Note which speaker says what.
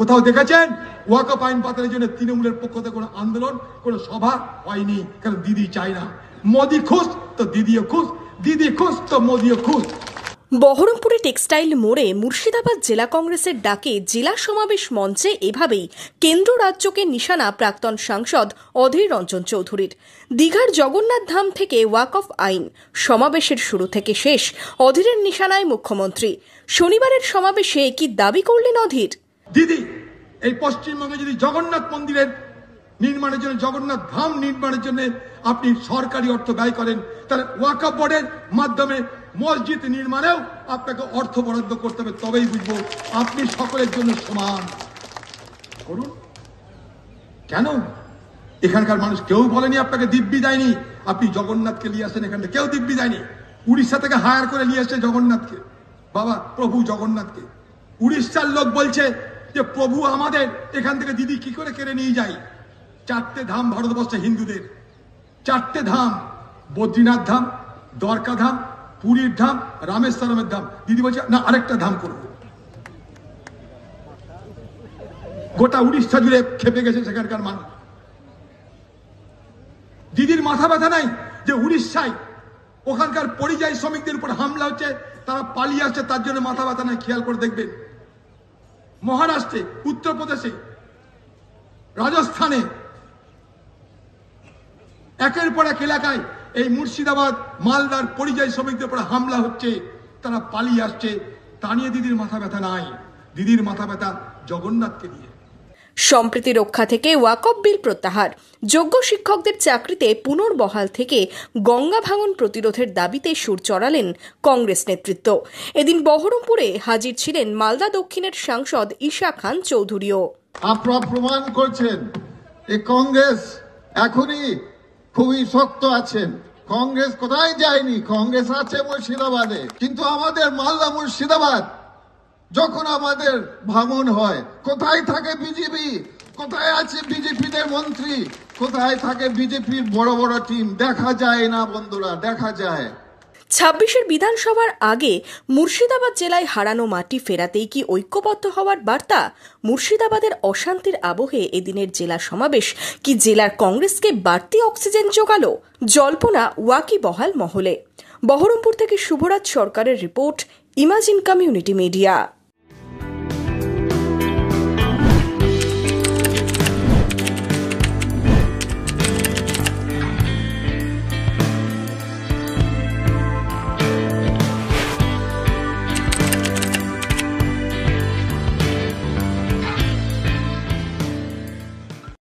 Speaker 1: কোথাও দেখেছেন ওয়াকফ আইন বাতিলের জন্য তৃণমূলের পক্ষ থেকে কোনো আন্দোলন, কোনো সভা হয়নি? কারণ দিদি চাই না। মোদি খুশ তো দিদিও খুশ, দিদি খুশ তো মোদিও খুশ।
Speaker 2: বহরমপুরে টেক্সটাইল মোড়ে মুর্শিদাবাদ জেলা কংগ্রেসের ডাকে জেলা সমাবেশ মঞ্চে এভাবেই কেন্দ্র রাজ্যকে নিশানা প্রাক্তন সাংসদ অধীর রঞ্জন চৌধুরীর। দীঘার জগন্নাথ ধাম থেকে ওয়াকফ আইন সমাবেশের শুরু থেকে শেষ অধীরের নিশানায় মুখ্যমন্ত্রী। শনিবারের সমাবেশে কি দাবি করলেন অধীর?
Speaker 1: দিদি, এই পশ্চিমবঙ্গে যদি জগন্নাথ মন্দিরের নির্মাণের জন্য, জগন্নাথ ধাম নির্মাণের জন্য আপনি সরকারি অর্থ ব্যয় করেন, তাহলে ওয়াকফ বোর্ডের মাধ্যমে মসজিদ নির্মাণেও আপনাকে অর্থ বরাদ্দ করতে হবে, তবেই বুঝবো আপনি সকলের জন্য সমান। করুন। কেন এখানকার মানুষ কেউ বলেনি আপনাকে দিব্যি দেয়নি? আপনি জগন্নাথকে নিয়ে আসেন, এখান থেকে কেউ দিব্যি দেয়নি। উড়িষ্যা থেকে হায়ার করে নিয়ে আসছে জগন্নাথকে, বাবা প্রভু জগন্নাথকে। উড়িষ্যার লোক বলছে যে প্রভু আমাদের এখান থেকে দিদি কি করে কেড়ে নিয়ে যায়। 4টে ধাম ভারতবর্ষে হিন্দুদের, 4টে ধাম, বদ্রীনাথ ধাম, দ্বারকা ধাম, পুরীর ধাম, রামেশ্বরমের ধাম। দিদি বলছে না আরেকটা ধাম করবো। গোটা উড়িষ্যা জুড়ে খেপে গেছে সেখানকার মানুষ। দিদির মাথা ব্যথা নাই যে উড়িষ্যায় ওখানকার পরিযায়ী শ্রমিকদের উপর হামলা হচ্ছে, তারা পালিয়ে আসছে, তার জন্য মাথা ব্যথা নাই। খেয়াল করে দেখবেন মহারাষ্ট্রে, উত্তরপ্রদেশে, রাজস্থানে একের পর এক এলাকায় এই মুর্শিদাবাদ, মালদার পরিযায়ী শ্রমিকদের উপর হামলা হচ্ছে, তারা পালিয়ে আসছে। তা নিয়ে দিদির মাথা ব্যথা নাই। দিদির মাথা ব্যথা জগন্নাথকে নিয়ে।
Speaker 2: সম্প্রীতি রক্ষা থেকে ওয়াকফ বিল প্রত্যাহার, যোগ্য শিক্ষকদের চাকরিতে পুনর্বহাল থেকে গঙ্গা ভাঙন প্রতিরোধের দাবিতে সুর চড়ালেন কংগ্রেস নেতৃত্ব। এদিন বহরমপুরে হাজির ছিলেন মালদা দক্ষিণের সাংসদ ঈশা খান চৌধুরীও।
Speaker 3: আপনারা প্রমাণ করছেন এই কংগ্রেস এখনই খুবই শক্ত আছেন। কংগ্রেস কোথায় যায়নি, কংগ্রেস আছে মুর্শিদাবাদে। কিন্তু আমাদের মালদা মুর্শিদাবাদ যখন আমাদের ভাঙন হয়, কোথায় থাকে বিজেপি? কোথায় আছে বিজেপিদের মন্ত্রী? কোথায় থাকে বিজেপির বড় বড় টিম? দেখা যায় না বন্ধুরা, দেখা যায়।
Speaker 2: 26 বিধানসভার আগে মুর্শিদাবাদ জেলায় হারানো মাটি ফেরাতেই কি ঐক্যবদ্ধ হওয়ার বার্তা? মুর্শিদাবাদের অশান্তির আবহে এদিনের জেলা সমাবেশ কি জেলার কংগ্রেসকে বাড়তি অক্সিজেন জোগালো? জল্পনা ওয়াকিবহাল মহলে। বহরমপুর থেকে শুভরাজ সরকারের রিপোর্ট, ইমাজিন কমিউনিটি মিডিয়া।